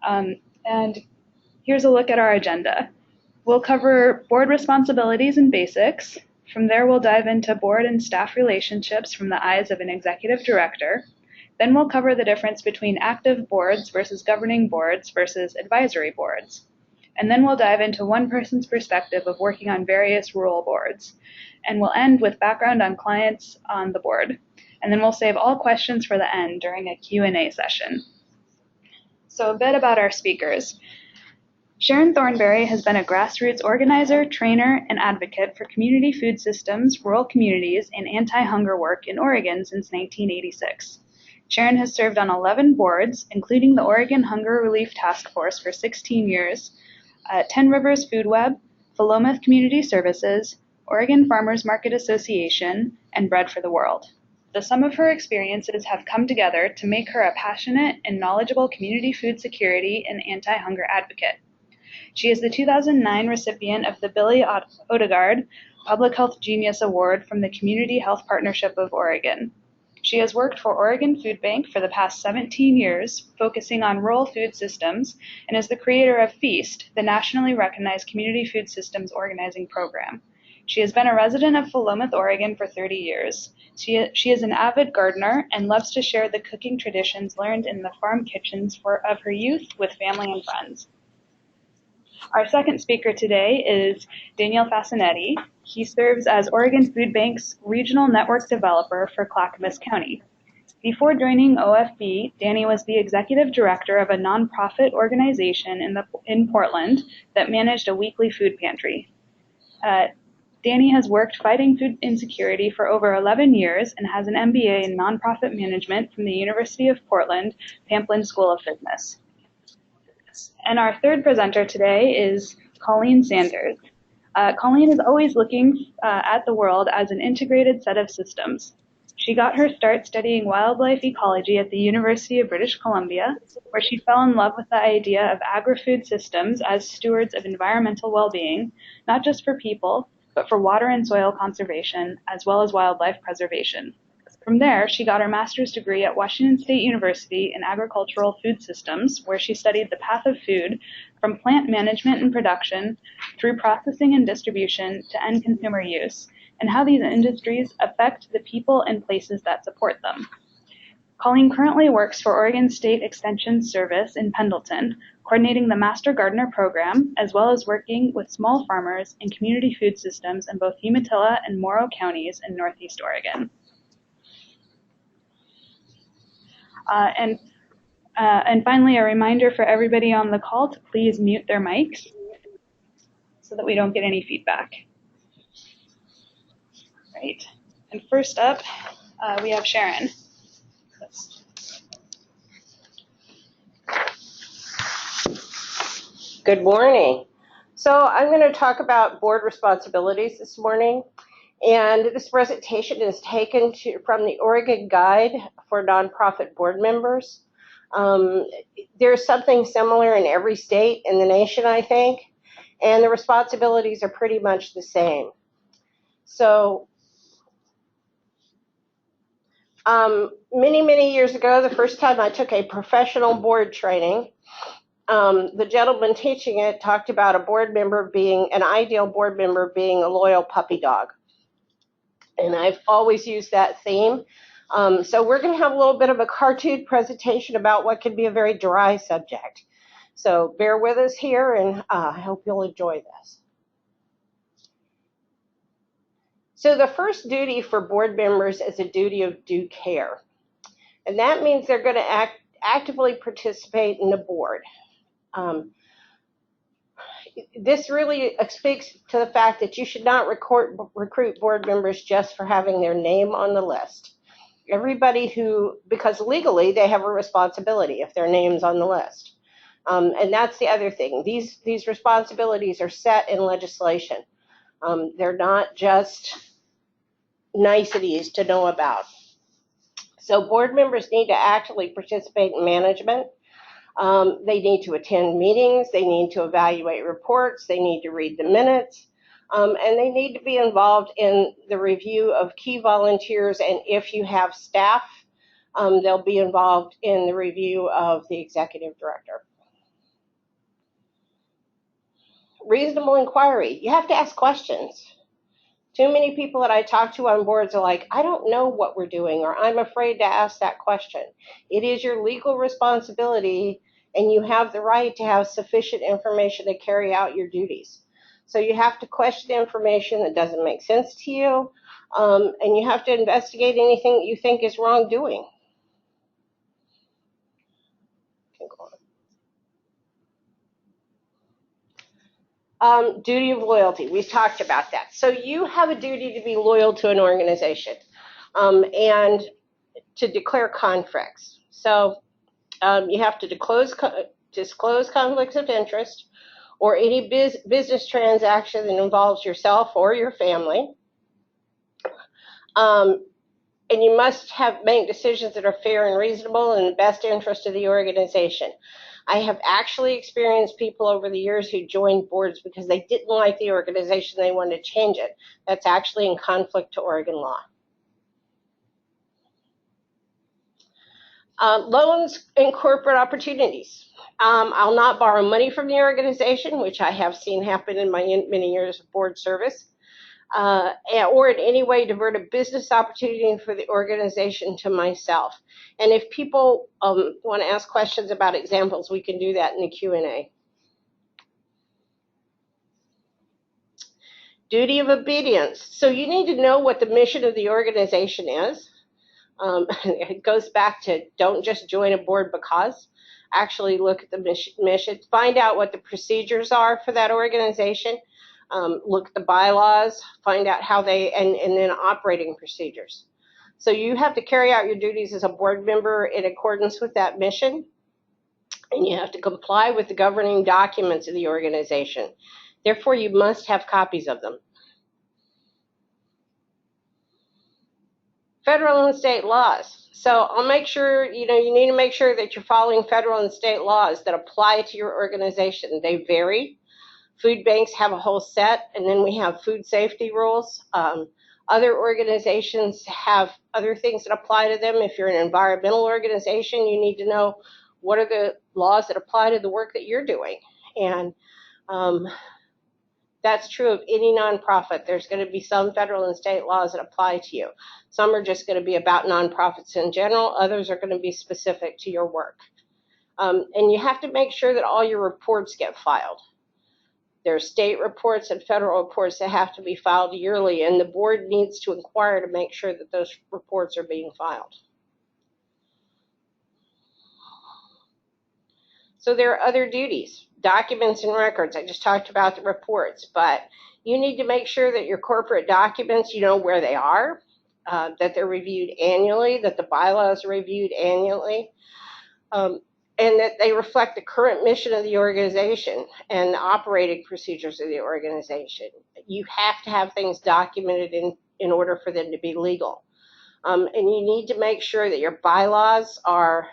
And here's a look at our agenda. We'll cover board responsibilities and basics. From there, we'll dive into board and staff relationships from the eyes of an executive director. Then we'll cover the difference between active boards versus governing boards versus advisory boards. And then we'll dive into one person's perspective of working on various rural boards. And we'll end with background on clients on the board. And then we'll save all questions for the end during a Q&A session. So a bit about our speakers. Sharon Thornberry has been a grassroots organizer, trainer, and advocate for community food systems, rural communities, and anti-hunger work in Oregon since 1986. Sharon has served on 11 boards, including the Oregon Hunger Relief Task Force for 16 years, 10 Rivers Food Web, Philomath Community Services, Oregon Farmers Market Association, and Bread for the World. The sum of her experiences have come together to make her a passionate and knowledgeable community food security and anti-hunger advocate. She is the 2009 recipient of the Billy Odegaard Public Health Genius Award from the Community Health Partnership of Oregon. She has worked for Oregon Food Bank for the past 17 years, focusing on rural food systems, and is the creator of FEAST, the nationally recognized community food systems organizing program. She has been a resident of Philomath, Oregon for 30 years. She is an avid gardener and loves to share the cooking traditions learned in the farm kitchens of her youth with family and friends. Our second speaker today is Daniel Fascinetti. He serves as Oregon Food Bank's regional network developer for Clackamas County. Before joining OFB, Danny was the executive director of a nonprofit organization in Portland that managed a weekly food pantry. Danny has worked fighting food insecurity for over 11 years and has an MBA in nonprofit management from the University of Portland, Pamplin School of Business. And our third presenter today is Colleen Sanders. Colleen is always looking at the world as an integrated set of systems. She got her start studying wildlife ecology at the University of British Columbia, where she fell in love with the idea of agri-food systems as stewards of environmental well-being, not just for people, but for water and soil conservation, as well as wildlife preservation. From there, she got her master's degree at Washington State University in agricultural food systems, where she studied the path of food from plant management and production through processing and distribution to end consumer use, and how these industries affect the people and places that support them. Colleen currently works for Oregon State Extension Service in Pendleton, coordinating the Master Gardener program, as well as working with small farmers and community food systems in both Umatilla and Morrow counties in Northeast Oregon. And finally, a reminder for everybody on the call to please mute their mics so that we don't get any feedback. Right. And first up, we have Sharon. Good morning. So I'm going to talk about board responsibilities this morning. And this presentation is taken from the Oregon Guide for Nonprofit Board Members. There's something similar in every state in the nation, I think, and the responsibilities are pretty much the same. So many years ago, the first time I took a professional board training, the gentleman teaching it talked about an ideal board member being a loyal puppy dog. And I've always used that theme. So we're going to have a little bit of a cartoon presentation about what can be a very dry subject. So bear with us here, and I hope you'll enjoy this. So the first duty for board members is a duty of due care. And that means they're going to actively participate in the board. This really speaks to the fact that you should not recruit board members just for having their name on the list. Because legally they have a responsibility if their name's on the list. And that's the other thing. These responsibilities are set in legislation. They're not just niceties to know about. So board members need to actively participate in management. They need to attend meetings, they need to evaluate reports, they need to read the minutes, and they need to be involved in the review of key volunteers, and if you have staff, they'll be involved in the review of the executive director. Reasonable inquiry. You have to ask questions. Too many people that I talk to on boards are like, I don't know what we're doing, or I'm afraid to ask that question. It is your legal responsibility, and you have the right to have sufficient information to carry out your duties. So you have to question information that doesn't make sense to you, and you have to investigate anything that you think is wrongdoing. Duty of loyalty. We've talked about that. So you have a duty to be loyal to an organization and to declare conflicts. So you have to disclose conflicts of interest or any business transaction that involves yourself or your family. And you must make decisions that are fair and reasonable in the best interest of the organization. I have actually experienced people over the years who joined boards because they didn't like the organization, they wanted to change it. That's actually in conflict to Oregon law. Loans and corporate opportunities. I'll not borrow money from the organization, which I have seen happen in my many years of board service, or in any way divert a business opportunity for the organization to myself. And if people want to ask questions about examples, we can do that in the Q&A. Duty of obedience. So you need to know what the mission of the organization is. It goes back to don't just join a board because. Actually look at the mission. Find out what the procedures are for that organization. Look at the bylaws. Find out how and then operating procedures. So you have to carry out your duties as a board member in accordance with that mission. And you have to comply with the governing documents of the organization. Therefore, you must have copies of them. Federal and state laws. So I'll make sure, you need to make sure that you're following federal and state laws that apply to your organization. They vary. Food banks have a whole set, and then we have food safety rules. Other organizations have other things that apply to them. If you're an environmental organization, you need to know what are the laws that apply to the work that you're doing. And that's true of any nonprofit. There's going to be some federal and state laws that apply to you. Some are just going to be about nonprofits in general. Others are going to be specific to your work. And you have to make sure that all your reports get filed. There are state reports and federal reports that have to be filed yearly, and the board needs to inquire to make sure that those reports are being filed. So there are other duties, documents and records. I just talked about the reports, but you need to make sure that your corporate documents, you know where they are, that they're reviewed annually, that the bylaws are reviewed annually, and that they reflect the current mission of the organization and the operating procedures of the organization. You have to have things documented in order for them to be legal. And you need to make sure that your bylaws are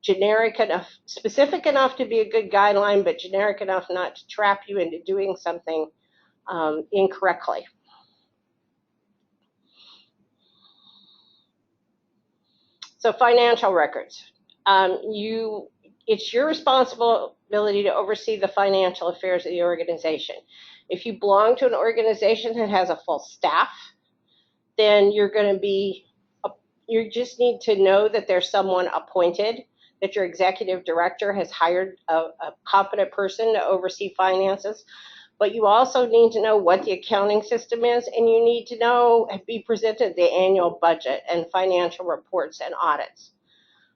generic enough, specific enough to be a good guideline, but generic enough not to trap you into doing something incorrectly. So financial records. It's your responsibility to oversee the financial affairs of the organization. If you belong to an organization that has a full staff, then you just need to know that there's someone appointed, that your executive director has hired a competent person to oversee finances. But you also need to know what the accounting system is, and you need to be presented the annual budget and financial reports and audits.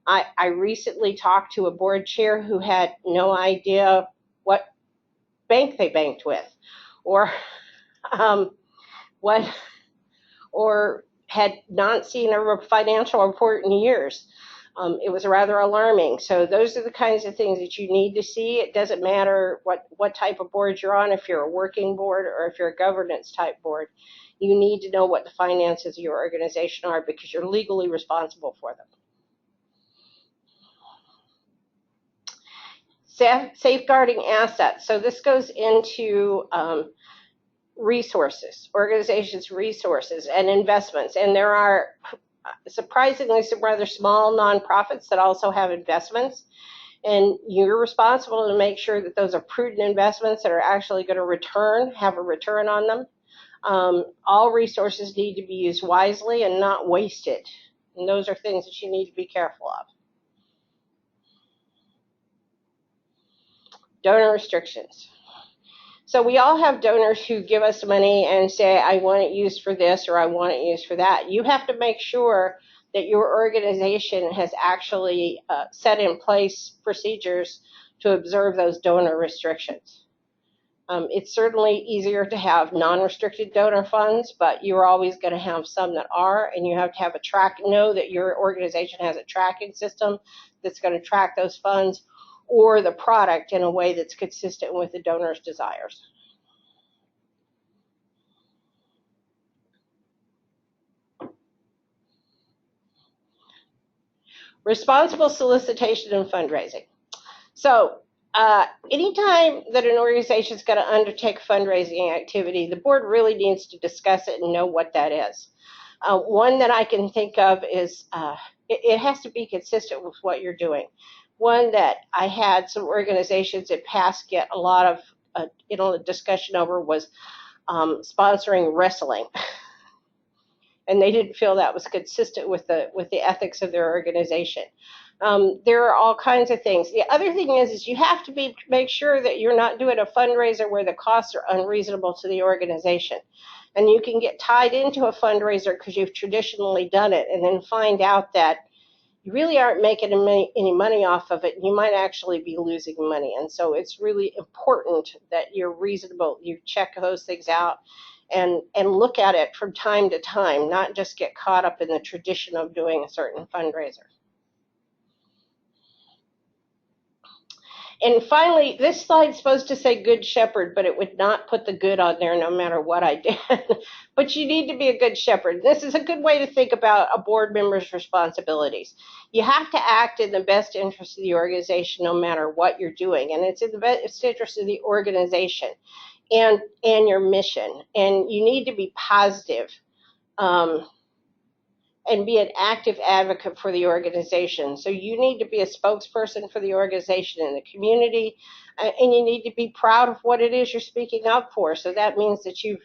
I recently talked to a board chair who had no idea what bank they banked with, or had not seen a financial report in years. It was rather alarming. So those are the kinds of things that you need to see. It doesn't matter what type of board you're on, if you're a working board or if you're a governance type board. You need to know what the finances of your organization are because you're legally responsible for them. Safeguarding assets. So this goes into resources, organizations' resources and investments. And there are surprisingly some rather small nonprofits that also have investments. And you're responsible to make sure that those are prudent investments that are actually going to have a return on them. All resources need to be used wisely and not wasted. And those are things that you need to be careful of. Donor restrictions. So we all have donors who give us money and say, I want it used for this or I want it used for that. You have to make sure that your organization has actually set in place procedures to observe those donor restrictions. It's certainly easier to have non-restricted donor funds, but you're always going to have some that are, and you have to have know that your organization has a tracking system that's going to track those funds or the product in a way that's consistent with the donor's desires. Responsible solicitation and fundraising. So anytime that an organization is going to undertake fundraising activity, the board really needs to discuss it and know what that is. One that I can think of is it has to be consistent with what you're doing. One that I had some organizations that past get a lot of discussion over was sponsoring wrestling. And they didn't feel that was consistent with the ethics of their organization. There are all kinds of things. The other thing is you have to make sure that you're not doing a fundraiser where the costs are unreasonable to the organization. And you can get tied into a fundraiser because you've traditionally done it and then find out that you really aren't making any money off of it. You might actually be losing money. And so it's really important that you're reasonable. You check those things out and look at it from time to time, not just get caught up in the tradition of doing a certain fundraiser. And finally, this slide's supposed to say good shepherd, but it would not put the good on there no matter what I did. But you need to be a good shepherd. This is a good way to think about a board member's responsibilities. You have to act in the best interest of the organization no matter what you're doing. And it's in the best interest of the organization and your mission. And you need to be positive. And be an active advocate for the organization. So you need to be a spokesperson for the organization in the community, and you need to be proud of what it is you're speaking up for. So that means that you've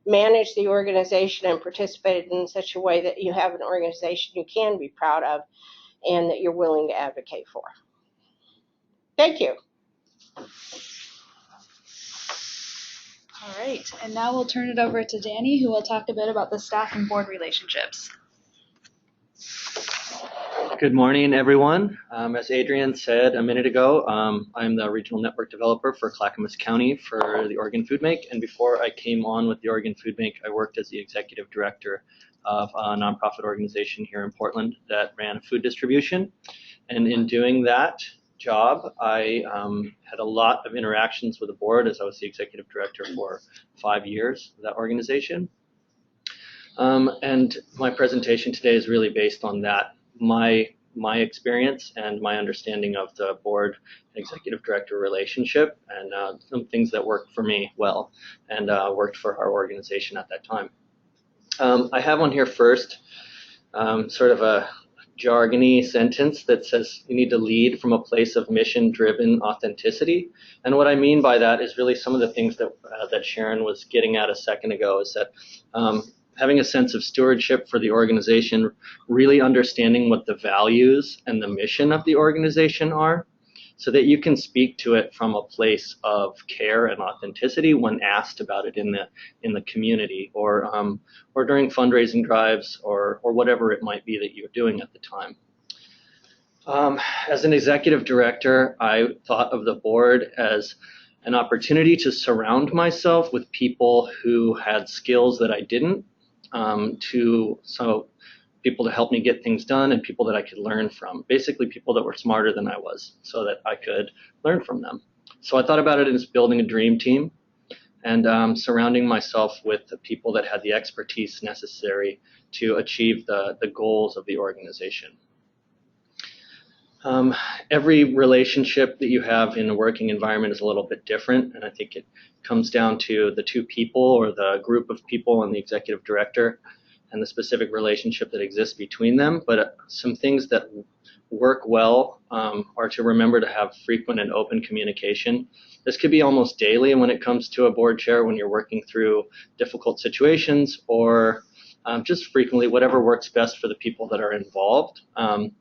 managed the organization and participated in such a way that you have an organization you can be proud of and that you're willing to advocate for. Thank you. All right, and now we'll turn it over to Danny, who will talk a bit about the staff and board relationships. Good morning, everyone. As Adrian said a minute ago, I'm the regional network developer for Clackamas County for the Oregon Food Bank. And before I came on with the Oregon Food Bank, I worked as the executive director of a nonprofit organization here in Portland that ran food distribution. And in doing that job, I had a lot of interactions with the board as I was the executive director for 5 years of that organization. And my presentation today is really based on that. My experience and my understanding of the board executive director relationship and some things that worked for me well and worked for our organization at that time. I have on here first sort of a jargony sentence that says you need to lead from a place of mission-driven authenticity. And what I mean by that is really some of the things that Sharon was getting at a second ago is that having a sense of stewardship for the organization, really understanding what the values and the mission of the organization are, so that you can speak to it from a place of care and authenticity when asked about it in the community or during fundraising drives or whatever it might be that you're doing at the time. As an executive director, I thought of the board as an opportunity to surround myself with people who had skills that I didn't. So people to help me get things done and people that I could learn from, basically people that were smarter than I was so that I could learn from them. So I thought about it as building a dream team and surrounding myself with the people that had the expertise necessary to achieve the goals of the organization. Every relationship that you have in a working environment is a little bit different, and I think it comes down to the two people or the group of people and the executive director and the specific relationship that exists between them. But some things that work well are to remember to have frequent and open communication. This could be almost daily when it comes to a board chair when you're working through difficult situations, or just frequently, whatever works best for the people that are involved. And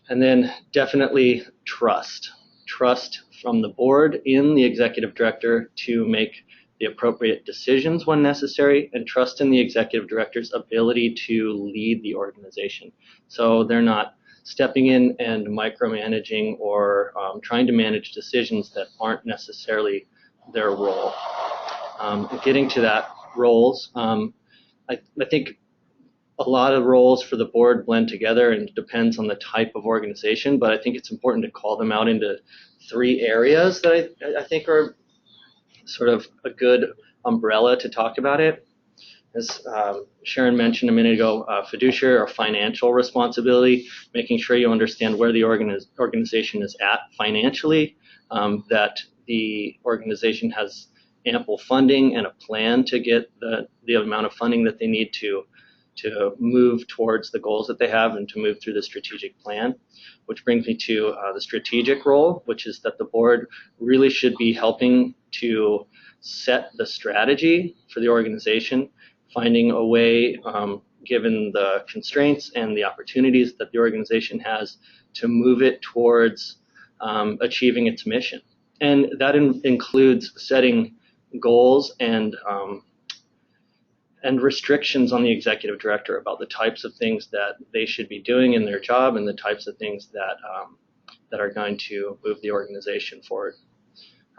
then definitely trust. Trust from the board in the executive director to make the appropriate decisions when necessary, and trust in the executive director's ability to lead the organization. So they're not stepping in and micromanaging or trying to manage decisions that aren't necessarily their role. Getting to that roles, I think a lot of roles for the board blend together, and it depends on the type of organization, but I think it's important to call them out into 3 areas that I think are sort of a good umbrella to talk about it. As Sharon mentioned a minute ago, fiduciary or financial responsibility, making sure you understand where the organization is at financially, that the organization has ample funding and a plan to get the amount of funding that they need to move towards the goals that they have and to move through the strategic plan, which brings me to the strategic role, which is that the board really should be helping to set the strategy for the organization, finding a way, given the constraints and the opportunities that the organization has, to move it towards achieving its mission. And that includes setting goals and restrictions on the executive director about the types of things that they should be doing in their job and the types of things that are going to move the organization forward.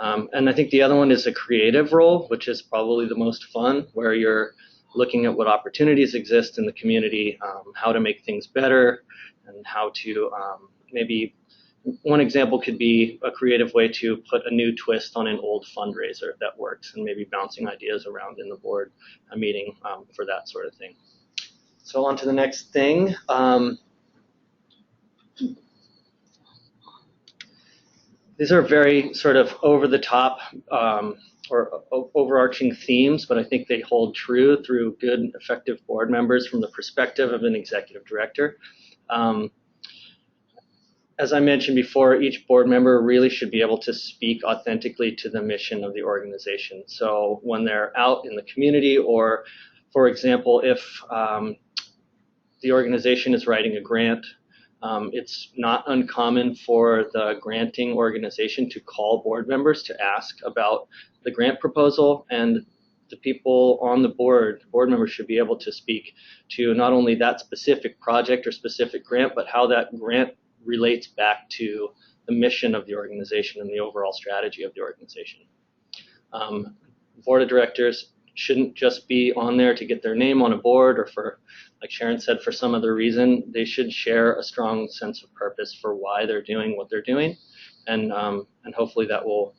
And I think the other one is a creative role, which is probably the most fun, where you're looking at what opportunities exist in the community, how to make things better, and how to maybe one example could be a creative way to put a new twist on an old fundraiser that works, and maybe bouncing ideas around in the board meeting for that sort of thing. So on to the next thing. These are very sort of over-the-top or overarching themes, but I think they hold true through good, effective board members from the perspective of an executive director. As I mentioned before, each board member really should be able to speak authentically to the mission of the organization. So when they're out in the community, or for example, if the organization is writing a grant, it's not uncommon for the granting organization to call board members to ask about the grant proposal, and the people on the board members should be able to speak to not only that specific project or specific grant, but how that grant relates back to the mission of the organization and the overall strategy of the organization. Board of directors shouldn't just be on there to get their name on a board, or for, like Sharon said, for some other reason. They should share a strong sense of purpose for why they're doing what they're doing, and hopefully that will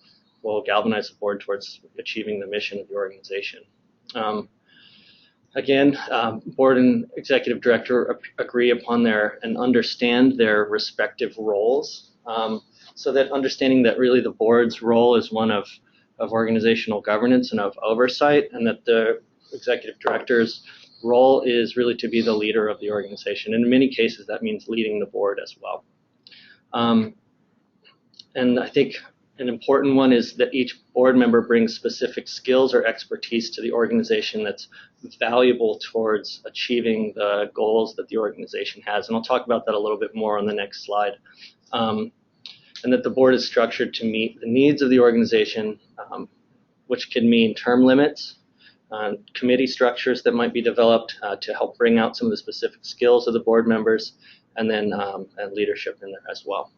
galvanize the board towards achieving the mission of the organization. Again, board and executive director agree upon and understand their respective roles, so that understanding that really the board's role is one of organizational governance and of oversight, and that the executive director's role is really to be the leader of the organization. And in many cases, that means leading the board as well. And I think an important one is that each board member brings specific skills or expertise to the organization that's valuable towards achieving the goals that the organization has. And I'll talk about that a little bit more on the next slide. And that the board is structured to meet the needs of the organization, which can mean term limits, committee structures that might be developed to help bring out some of the specific skills of the board members, and then and leadership in there as well.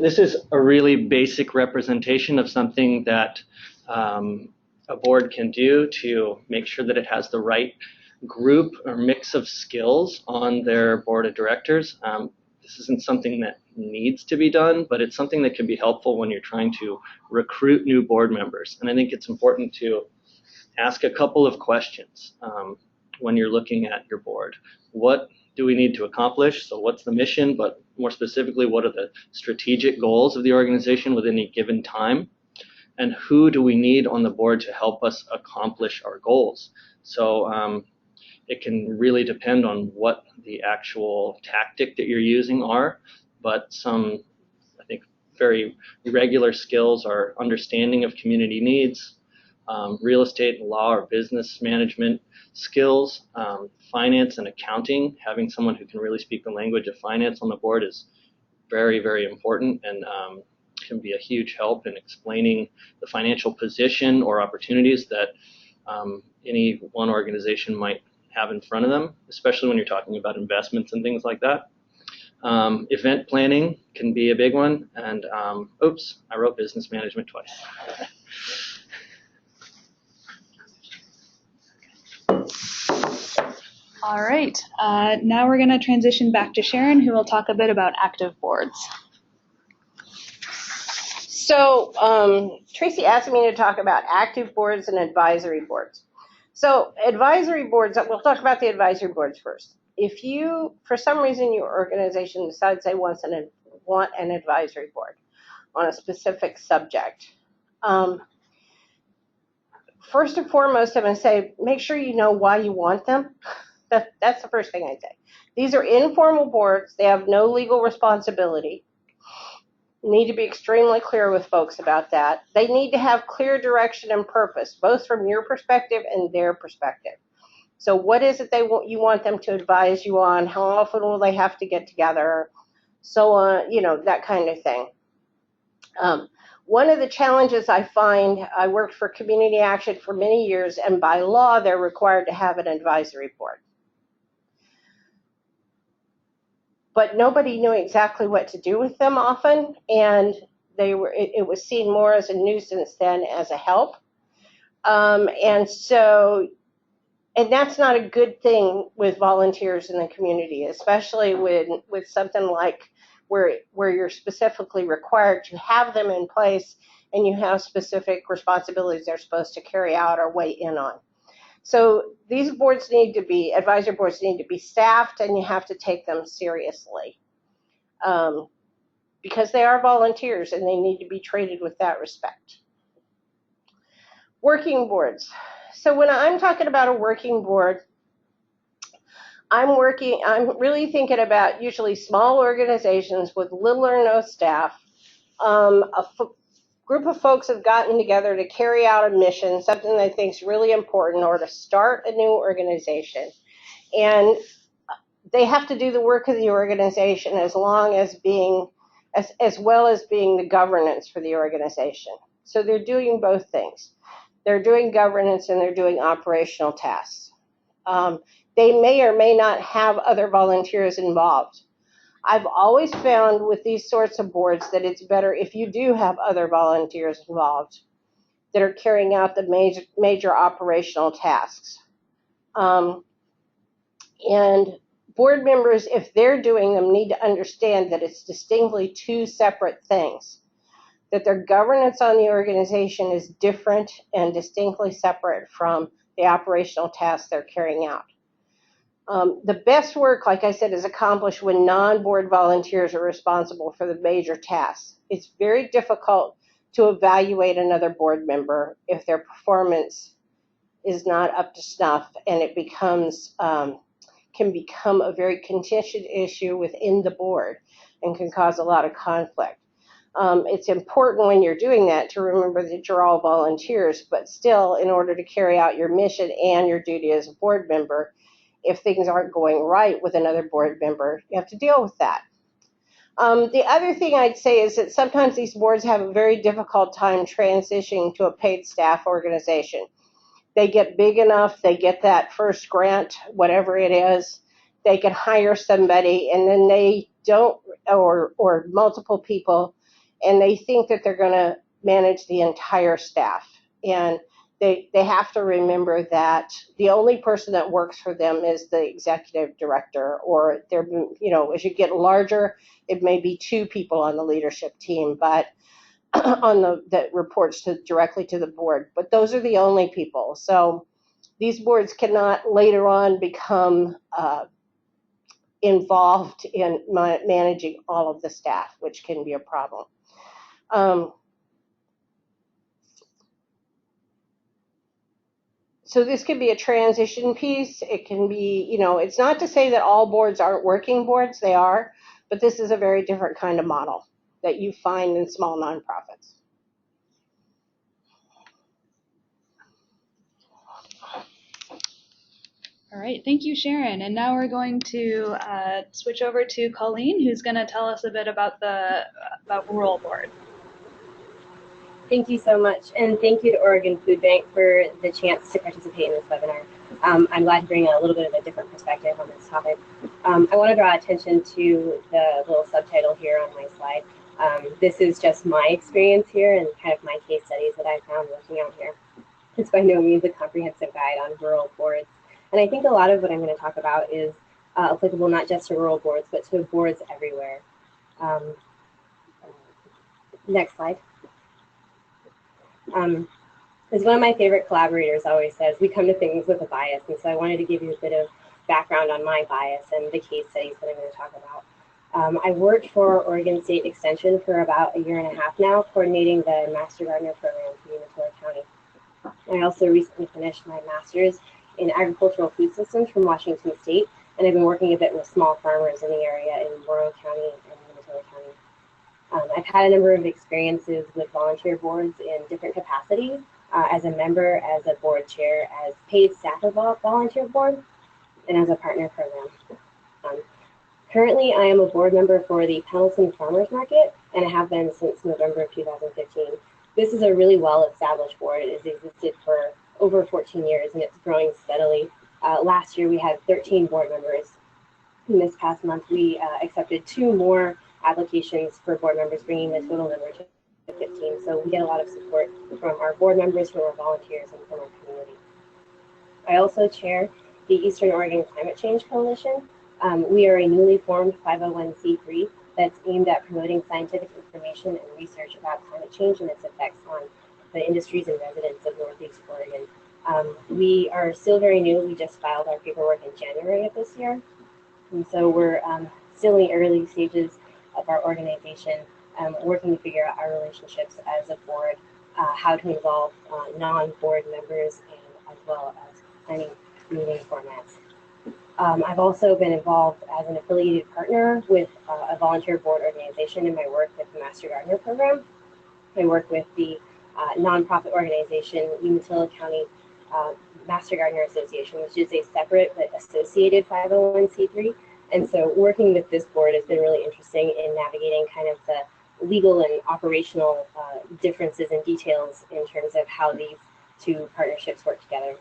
This is a really basic representation of something that a board can do to make sure that it has the right group or mix of skills on their board of directors. This isn't something that needs to be done, but it's something that can be helpful when you're trying to recruit new board members. And I think it's important to ask a couple of questions when you're looking at your board. What do we need to accomplish? So what's the mission, but more specifically, what are the strategic goals of the organization within a given time? And who do we need on the board to help us accomplish our goals? So it can really depend on what the actual tactic that you're using are, but some, I think, very regular skills are understanding of community needs, real estate and law or business management skills, finance and accounting. Having someone who can really speak the language of finance on the board is very, very important, and can be a huge help in explaining the financial position or opportunities that any one organization might have in front of them, especially when you're talking about investments and things like that. Event planning can be a big one, and oops, I wrote business management twice. All right, now we're going to transition back to Sharon, who will talk a bit about active boards. So Tracy asked me to talk about active boards and advisory boards. So advisory boards, we'll talk about the advisory boards first. If you, for some reason, your organization decides they want an advisory board on a specific subject, first and foremost, I'm going to say, make sure you know why you want them. That's the first thing I'd say. These are informal boards. They have no legal responsibility. You need to be extremely clear with folks about that. They need to have clear direction and purpose, both from your perspective and their perspective. So what is it you want them to advise you on? How often will they have to get together? So on, that kind of thing. One of the challenges I find, I worked for Community Action for many years, and by law, they're required to have an advisory board. But nobody knew exactly what to do with them often, and it was seen more as a nuisance than as a help. And that's not a good thing with volunteers in the community, especially with something like where you're specifically required to have them in place and you have specific responsibilities they're supposed to carry out or weigh in on. So these advisory boards need to be staffed, and you have to take them seriously because they are volunteers and they need to be treated with that respect. Working boards. So when I'm talking about a working board, I'm really thinking about usually small organizations with little or no staff. Group of folks have gotten together to carry out a mission, something they think is really important, or to start a new organization. And they have to do the work of the organization as well as being the governance for the organization. So they're doing both things. They're doing governance and they're doing operational tasks. They may or may not have other volunteers involved. I've always found with these sorts of boards that it's better if you do have other volunteers involved that are carrying out the major operational tasks. And board members, if they're doing them, need to understand that it's distinctly two separate things, that their governance on the organization is different and distinctly separate from the operational tasks they're carrying out. The best work, like I said, is accomplished when non-board volunteers are responsible for the major tasks. It's very difficult to evaluate another board member if their performance is not up to snuff, and it can become a very contentious issue within the board and can cause a lot of conflict. It's important when you're doing that to remember that you're all volunteers, but still, in order to carry out your mission and your duty as a board member, if things aren't going right with another board member, you have to deal with that. The other thing I'd say is that sometimes these boards have a very difficult time transitioning to a paid staff organization. They get big enough, they get that first grant, whatever it is, they can hire somebody, and then they don't, or multiple people, and they think that they're going to manage the entire staff. And they have to remember that the only person that works for them is the executive director, or they're, as you get larger, it may be two people on the leadership team, but that reports directly to the board. But those are the only people. So these boards cannot later on become involved in managing all of the staff, which can be a problem. So this could be a transition piece. It can be, it's not to say that all boards aren't working boards, they are, but this is a very different kind of model that you find in small nonprofits. All right, thank you, Sharon. And now we're going to switch over to Colleen, who's going to tell us a bit about Rural Board. Thank you so much, and thank you to Oregon Food Bank for the chance to participate in this webinar. I'm glad to bring a little bit of a different perspective on this topic. I want to draw attention to the little subtitle here on my slide. This is just my experience here and kind of my case studies that I found working out here. It's by no means a comprehensive guide on rural boards. And I think a lot of what I'm going to talk about is applicable not just to rural boards, but to boards everywhere. Next slide. As one of my favorite collaborators always says, we come to things with a bias. And so I wanted to give you a bit of background on my bias and the case studies that I'm going to talk about. I worked for Oregon State Extension for about a year and a half now, coordinating the Master Gardener program for Umatilla County. I also recently finished my master's in agricultural food systems from Washington State, and I've been working a bit with small farmers in the area in Morrow County and Umatilla County. I've had a number of experiences with volunteer boards in different capacities, as a member, as a board chair, as paid staff of a volunteer board, and as a partner program. Currently, I am a board member for the Pendleton Farmers Market, and I have been since November of 2015. This is a really well-established board. It has existed for over 14 years, and it's growing steadily. Last year, we had 13 board members. And this past month, we accepted 2 more applications for board members, bringing the total number to 15. So we get a lot of support from our board members, from our volunteers, and from our community. I also chair the Eastern Oregon Climate Change Coalition. We are a newly formed 501c3 that's aimed at promoting scientific information and research about climate change and its effects on the industries and residents of Northeast Oregon. We are still very new. We just filed our paperwork in January of this year. And so we're still in the early stages of our organization, working to figure out our relationships as a board, how to involve non-board members, and as well as planning meeting formats. I've also been involved as an affiliated partner with a volunteer board organization in my work with the Master Gardener program. I work with the nonprofit organization Umatilla County Master Gardener Association, which is a separate but associated 501c3. And so working with this board has been really interesting in navigating kind of the legal and operational differences and details in terms of how these 2 partnerships work together.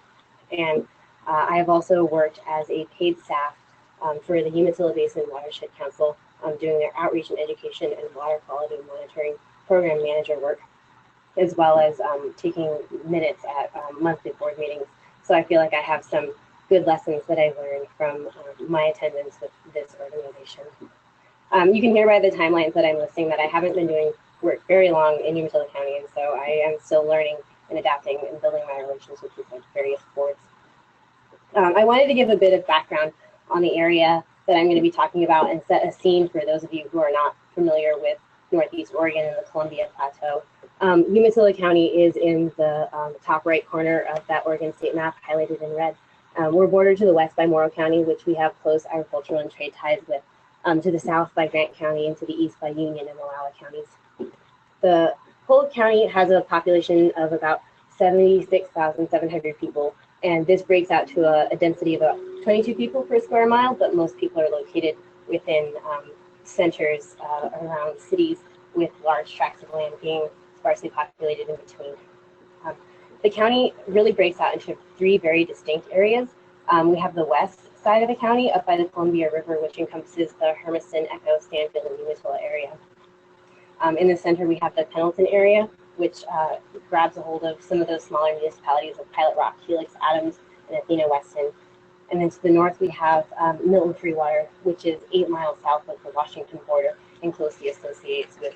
And I have also worked as a paid staff for the Umatilla Basin Watershed Council, doing their outreach and education and water quality monitoring program manager work, as well as taking minutes at monthly board meetings. So I feel like I have some good lessons that I learned from my attendance with this organization. You can hear by the timelines that I'm listing that I haven't been doing work very long in Umatilla County, and so I am still learning and adapting and building my relationships with various boards. I wanted to give a bit of background on the area that I'm going to be talking about and set a scene for those of you who are not familiar with Northeast Oregon and the Columbia Plateau. Umatilla County is in the top right corner of that Oregon state map, highlighted in red. We're bordered to the west by Morrow County, which we have close agricultural and trade ties with, to the south by Grant County, and to the east by Union and Wallowa counties. The whole county has a population of about 76,700 people, and this breaks out to a density of about 22 people per square mile, but most people are located within centers around cities with large tracts of land being sparsely populated in between. The county really breaks out into 3 very distinct areas. We have the west side of the county up by the Columbia River, which encompasses the Hermiston, Echo, Stanfield, and Umatilla area. In the center, we have the Pendleton area, which grabs a hold of some of those smaller municipalities of Pilot Rock, Helix, Adams, and Athena Weston. And then to the north, we have Milton Freewater, which is 8 miles south of the Washington border and closely associates with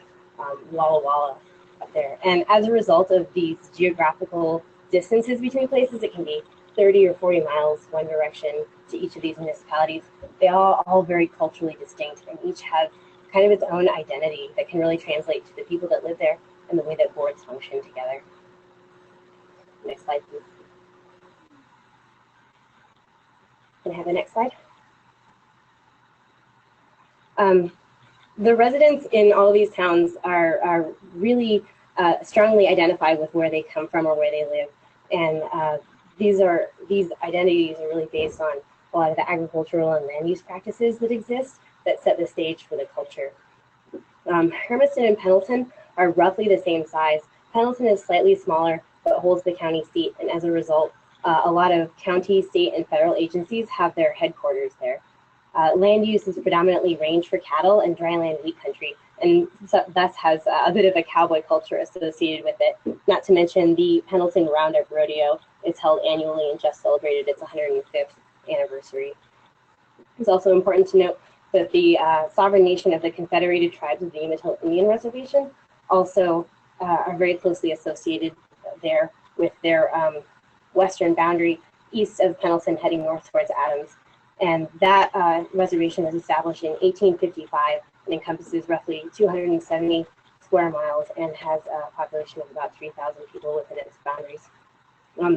Walla Walla up there. And as a result of these geographical distances between places, it can be 30 or 40 miles one direction to each of these municipalities. They are all very culturally distinct, and each have kind of its own identity that can really translate to the people that live there and the way that boards function together. Next slide, please. Can I have the next slide? The residents in all of these towns are really strongly identified with where they come from or where they live, and these identities are really based on a lot of the agricultural and land use practices that exist that set the stage for the culture. Hermiston and Pendleton are roughly the same size. Pendleton is slightly smaller but holds the county seat, and as a result, a lot of county, state, and federal agencies have their headquarters there. Land use is predominantly range for cattle and dryland wheat country, and thus has a bit of a cowboy culture associated with it. Not to mention the Pendleton Roundup Rodeo is held annually and just celebrated its 105th anniversary. It's also important to note that the sovereign nation of the Confederated Tribes of the Umatilla Indian Reservation also are very closely associated there with their western boundary east of Pendleton heading north towards Adams. And that reservation was established in 1855 and encompasses roughly 270 square miles and has a population of about 3,000 people within its boundaries.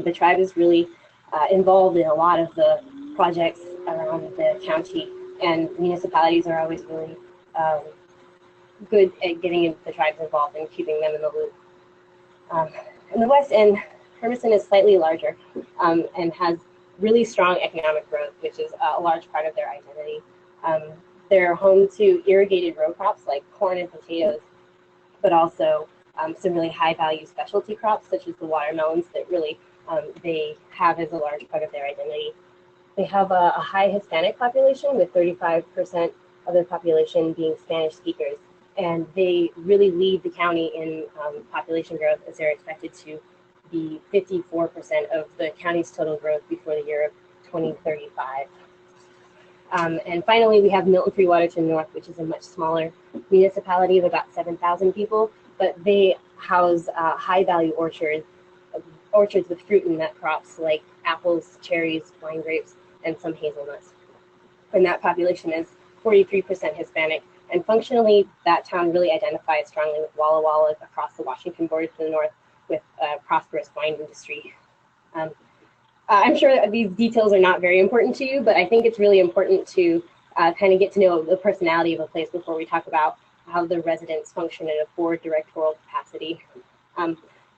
The tribe is really involved in a lot of the projects around the county, and municipalities are always really good at getting the tribes involved and keeping them in the loop. In the west end, Hermiston is slightly larger and has really strong economic growth, which is a large part of their identity. They're home to irrigated row crops like corn and potatoes, but also some really high value specialty crops such as the watermelons that really they have as a large part of their identity. They have a high Hispanic population with 35% of the population being Spanish speakers, and they really lead the county in population growth as they're expected to be 54% of the county's total growth before the year of 2035. And finally, we have Milton Free Waterton North, which is a much smaller municipality of about 7,000 people, but they house high-value orchards with fruit and nut crops like apples, cherries, wine grapes, and some hazelnuts. And that population is 43% Hispanic, and functionally, that town really identifies strongly with Walla Walla across the Washington border to the north, with a prosperous wine industry. I'm sure that these details are not very important to you, but I think it's really important to kind of get to know the personality of a place before we talk about how the residents function in a board directorial capacity.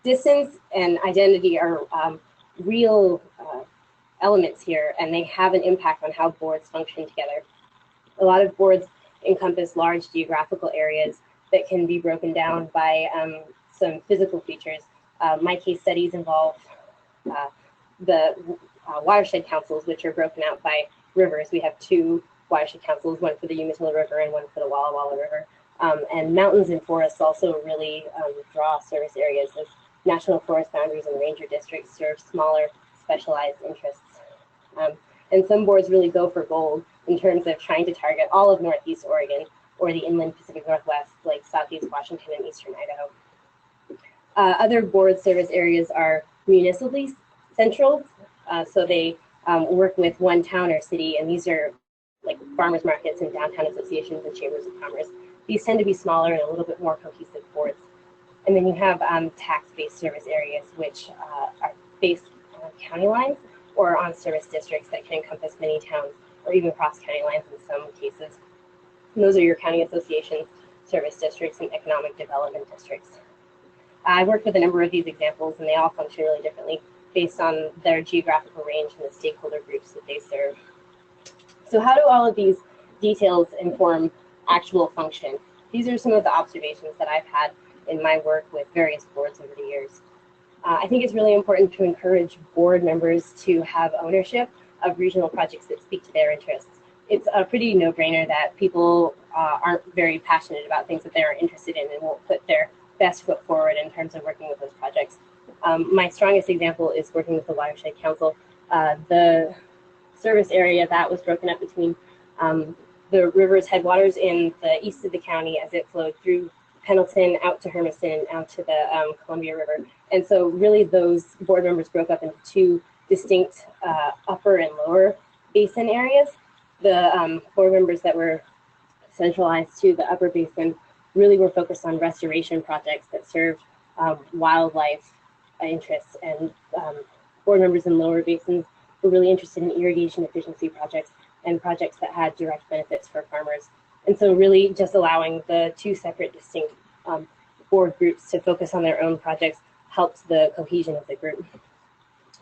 Distance and identity are real elements here, and they have an impact on how boards function together. A lot of boards encompass large geographical areas that can be broken down by some physical features. My case studies involve the watershed councils, which are broken out by rivers. We have two watershed councils, one for the Umatilla River and one for the Walla Walla River. And mountains and forests also really draw service areas, as national forest boundaries and ranger districts serve smaller specialized interests. And some boards really go for gold in terms of trying to target all of Northeast Oregon or the inland Pacific Northwest, like Southeast Washington and Eastern Idaho. Other board service areas are municipally central, so they work with one town or city, and these are like farmers markets and downtown associations and chambers of commerce. These tend to be smaller and a little bit more cohesive boards. And then you have tax-based service areas, which are based on county lines or on service districts that can encompass many towns or even cross county lines in some cases. And those are your county associations, service districts, and economic development districts. I've worked with a number of these examples, and they all function really differently based on their geographical range and the stakeholder groups that they serve. So how do all of these details inform actual function? These are some of the observations that I've had in my work with various boards over the years. I think it's really important to encourage board members to have ownership of regional projects that speak to their interests. It's a pretty no-brainer that people aren't very passionate about things that they're interested in and won't put their best foot forward in terms of working with those projects. My strongest example is working with the Watershed Council. The service area that was broken up between the river's headwaters in the east of the county as it flowed through Pendleton out to Hermiston and out to the Columbia River. And so really those board members broke up into two distinct upper and lower basin areas. The board members that were centralized to the upper basin really were focused on restoration projects that served wildlife interests, and board members in lower basins were really interested in irrigation efficiency projects and projects that had direct benefits for farmers. And so really just allowing the two separate distinct board groups to focus on their own projects helps the cohesion of the group.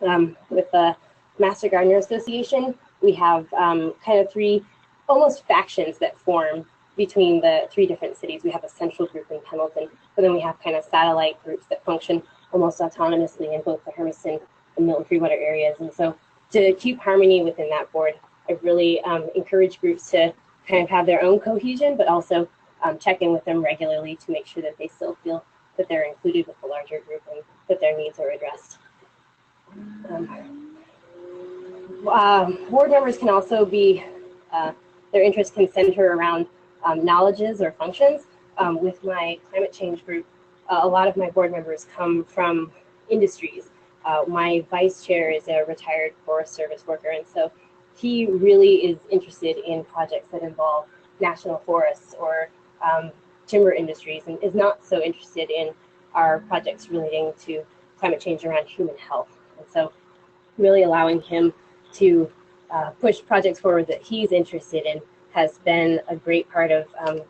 With the Master Gardener Association, we have kind of three almost factions that form between the three different cities. We have a central group in Pendleton, but then we have kind of satellite groups that function almost autonomously in both the Hermiston and Milton Freewater areas. And so to keep harmony within that board, I really encourage groups to kind of have their own cohesion, but also check in with them regularly to make sure that they still feel that they're included with the larger group and that their needs are addressed. Board members can also be, their interests can center around knowledges or functions. With my climate change group, a lot of my board members come from industries. My vice chair is a retired Forest Service worker, and so he really is interested in projects that involve national forests or timber industries, and is not so interested in our projects relating to climate change around human health. And so really allowing him to push projects forward that he's interested in has been a great part of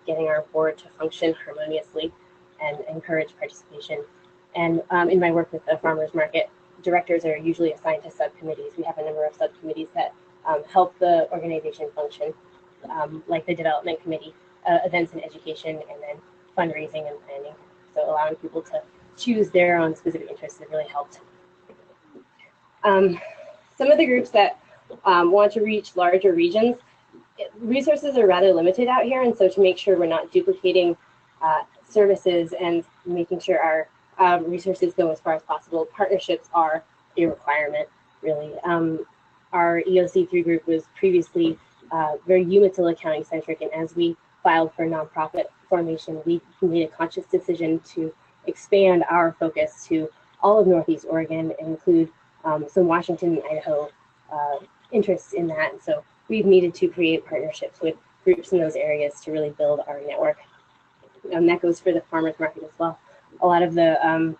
getting our board to function harmoniously and encourage participation. And in my work with the farmers market, directors are usually assigned to subcommittees. We have a number of subcommittees that help the organization function, like the development committee, events and education, and then fundraising and planning. So allowing people to choose their own specific interests has really helped. Some of the groups that want to reach larger regions, resources are rather limited out here, and so to make sure we're not duplicating services and making sure our resources go as far as possible, partnerships are a requirement, really. Our EOC3 group was previously very Umatilla County centric, and as we filed for nonprofit formation, we made a conscious decision to expand our focus to all of Northeast Oregon and include some Washington and Idaho interests in that. And so we've needed to create partnerships with groups in those areas to really build our network. That goes for the farmers market as well. A lot of the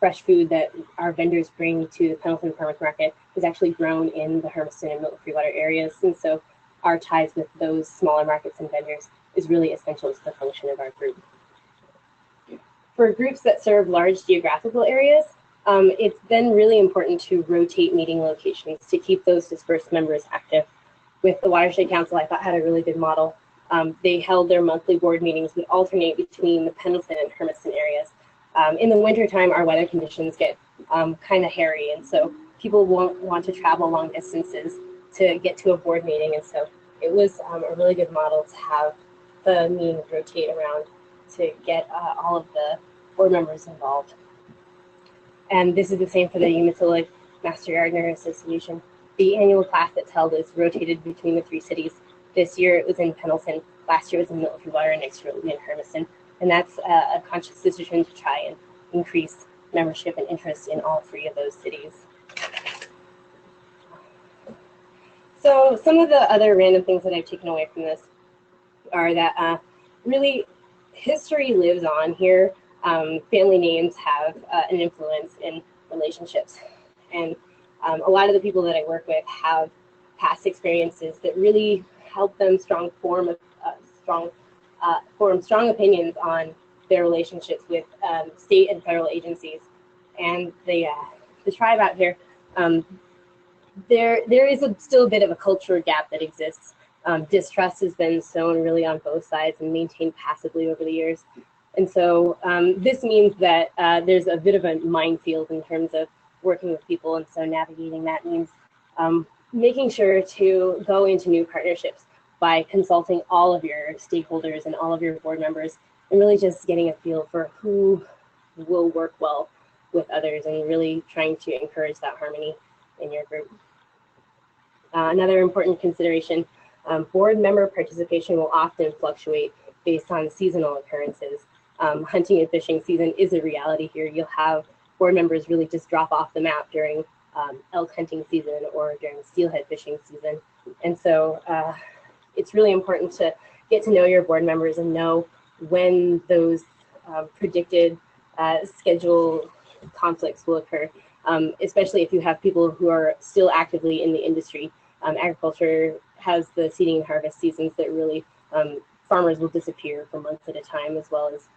fresh food that our vendors bring to the Pendleton Farmers Market is actually grown in the Hermiston and Milton Freewater areas. And so our ties with those smaller markets and vendors is really essential to the function of our group. For groups that serve large geographical areas, it's been really important to rotate meeting locations to keep those dispersed members active. With the Watershed Council, I thought had a really good model. They held their monthly board meetings would alternate between the Pendleton and Hermiston areas. In the wintertime, our weather conditions get kind of hairy, and so people won't want to travel long distances to get to a board meeting, and so it was a really good model to have the meetings rotate around to get all of the board members involved. And this is the same for the Umatilla Master Gardener Association. The annual class that's held is rotated between the three cities. This year it was in Pendleton, last year it was in Milton Freewater, and next year it will be in Hermiston. And that's a conscious decision to try and increase membership and interest in all three of those cities. So some of the other random things that I've taken away from this are that really history lives on here. Family names have an influence in relationships. And a lot of the people that I work with have past experiences that really help them form strong opinions on their relationships with state and federal agencies. And the tribe out here, there is still a bit of a cultural gap that exists. Distrust has been sown really on both sides and maintained passively over the years. And so this means that there's a bit of a minefield in terms of working with people. And so navigating that means making sure to go into new partnerships by consulting all of your stakeholders and all of your board members, and really just getting a feel for who will work well with others and really trying to encourage that harmony in your group. Another important consideration, board member participation will often fluctuate based on seasonal occurrences. Hunting and fishing season is a reality here. You'll have board members really just drop off the map during elk hunting season or during steelhead fishing season. And so it's really important to get to know your board members and know when those predicted schedule conflicts will occur. especially if you have people who are still actively in the industry. Agriculture has the seeding and harvest seasons that really farmers will disappear for months at a time, as well as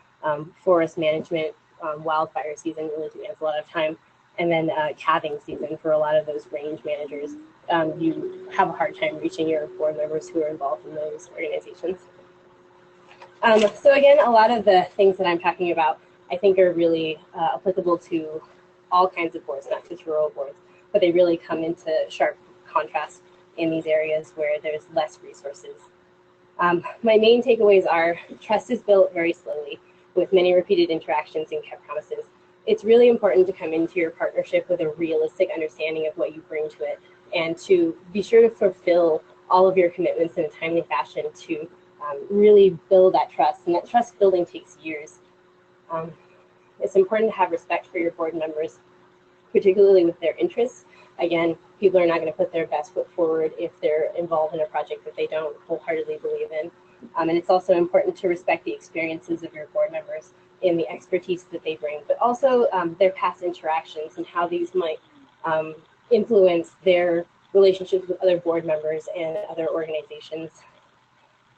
forest management. Wildfire season really demands a lot of time. And then calving season for a lot of those range managers. You have a hard time reaching your board members who are involved in those organizations. So again, a lot of the things that I'm talking about, I think are really applicable to all kinds of boards, not just rural boards, but they really come into sharp contrast in these areas where there's less resources. My main takeaways are trust is built very slowly with many repeated interactions and kept promises. It's really important to come into your partnership with a realistic understanding of what you bring to it and to be sure to fulfill all of your commitments in a timely fashion to really build that trust. And that trust building takes years. It's important to have respect for your board members, particularly with their interests. Again, people are not going to put their best foot forward if they're involved in a project that they don't wholeheartedly believe in. And it's also important to respect the experiences of your board members and the expertise that they bring, but also their past interactions and how these might influence their relationships with other board members and other organizations.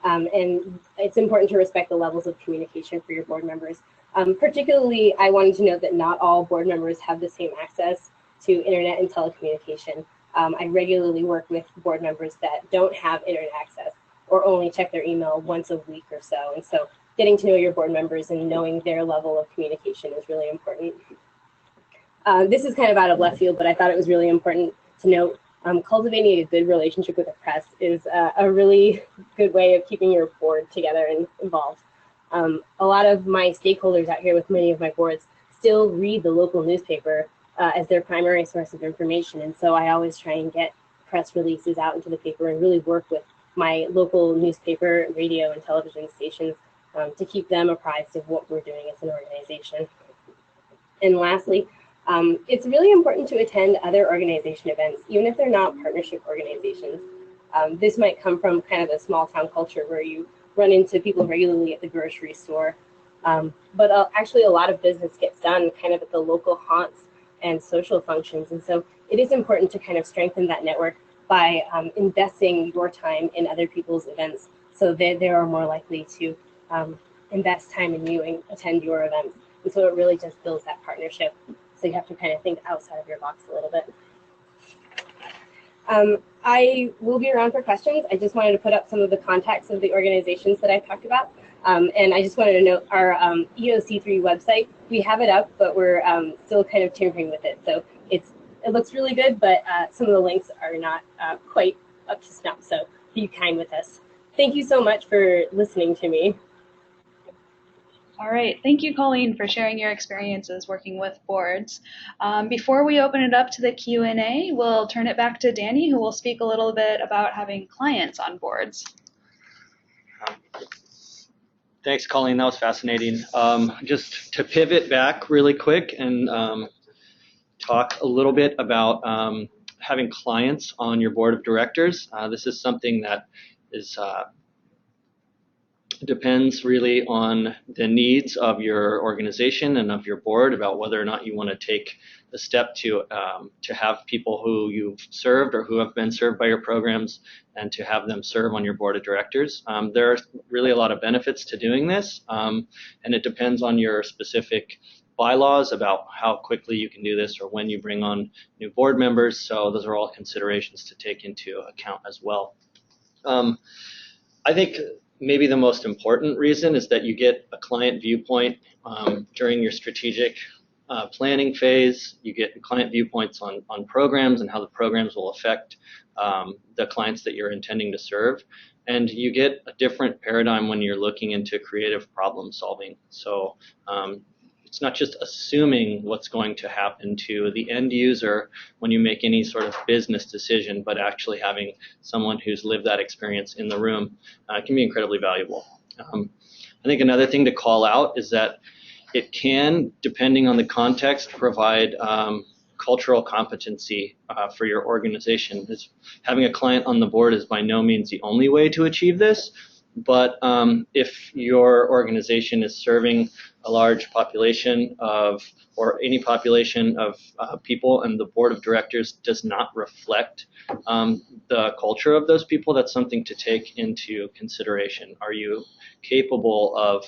And it's important to respect the levels of communication for your board members. Particularly, I wanted to note that not all board members have the same access to internet and telecommunication. I regularly work with board members that don't have internet access or only check their email once a week or so. And so getting to know your board members and knowing their level of communication is really important. This is kind of out of left field, but I thought it was really important to note cultivating a good relationship with the press is a really good way of keeping your board together and involved. A lot of my stakeholders out here with many of my boards still read the local newspaper as their primary source of information. And so I always try and get press releases out into the paper and really work with my local newspaper, radio, and television stations to keep them apprised of what we're doing as an organization. And lastly, it's really important to attend other organization events, even if they're not partnership organizations. This might come from kind of a small town culture where you run into people regularly at the grocery store. But actually a lot of business gets done kind of at the local haunts and social functions. And so it is important to kind of strengthen that network by investing your time in other people's events so that they are more likely to invest time in you and attend your events. And so it really just builds that partnership. So you have to kind of think outside of your box a little bit. I will be around for questions. I just wanted to put up some of the contacts of the organizations that I talked about. And I just wanted to note our EOC3 website, we have it up, but we're still kind of tinkering with it. So it looks really good, but some of the links are not quite up to snuff. So be kind with us. Thank you so much for listening to me. All right, thank you, Colleen, for sharing your experiences working with boards. Before we open it up to the Q&A, we'll turn it back to Danny, who will speak a little bit about having clients on boards. Thanks, Colleen. That was fascinating. Just to pivot back really quick and talk a little bit about having clients on your board of directors. This is something that is depends really on the needs of your organization and of your board about whether or not you want to take the step to have people who you've served or who have been served by your programs and to have them serve on your board of directors. There are really a lot of benefits to doing this, and it depends on your specific bylaws about how quickly you can do this or when you bring on new board members. So those are all considerations to take into account as well. I think maybe the most important reason is that you get a client viewpoint during your strategic planning phase. You get client viewpoints on programs and how the programs will affect the clients that you're intending to serve. And you get a different paradigm when you're looking into creative problem solving. So it's not just assuming what's going to happen to the end user when you make any sort of business decision, but actually having someone who's lived that experience in the room can be incredibly valuable. I think another thing to call out is that it can, depending on the context, provide cultural competency for your organization. Having a client on the board is by no means the only way to achieve this, But if your organization is serving a large population of, or any population of people, and the board of directors does not reflect the culture of those people, that's something to take into consideration. Are you capable of